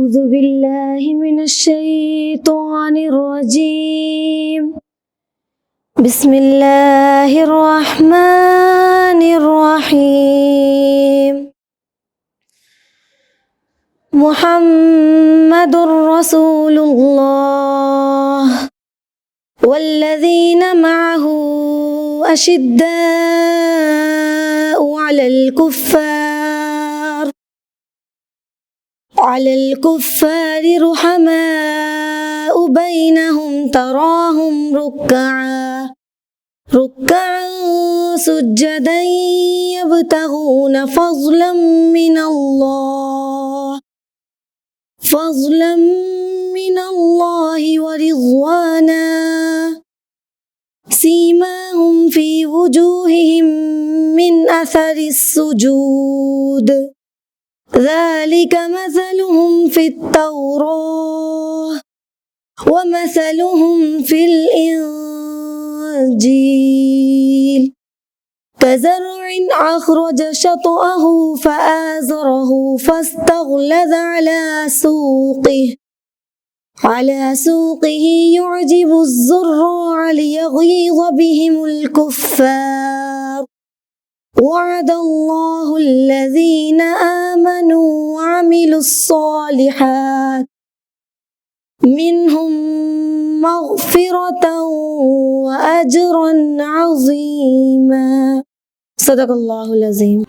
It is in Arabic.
أعوذ بالله من الشيطان الرجيم. بسم الله الرحمن الرحيم. محمد رسول الله والذين معه أشداء على الكفار رحماء بينهم تراهم ركعا سجدا يبتغون فضلا من الله ورضوانا سيماهم في وجوههم من أثر السجود ذلك مثلهم في التوراة ومثلهم في الإنجيل كزرع أخرج شطأه فآزره فاستغلظ على سوقه يعجب الزراع ليغيظ بهم الكفار. وعد الله الذين آمنوا وعملوا الصالحات منهم مغفرة وأجرا عظيما. صدق الله العظيم.